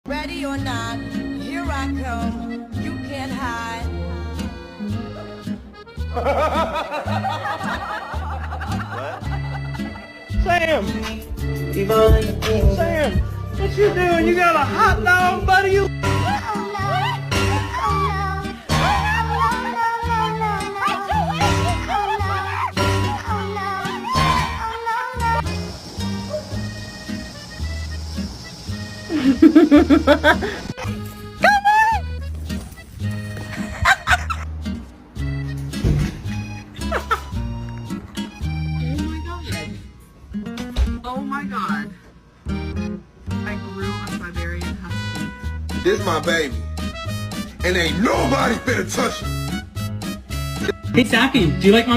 Ready or not, here I come. You can't hide. Sam! Sam! What you doing? You got a hot dog, buddy? You Oh my god. I grew a Siberian Husky. This my baby. And ain't nobody finna touch it. Hey, Sappy, do you like mommy?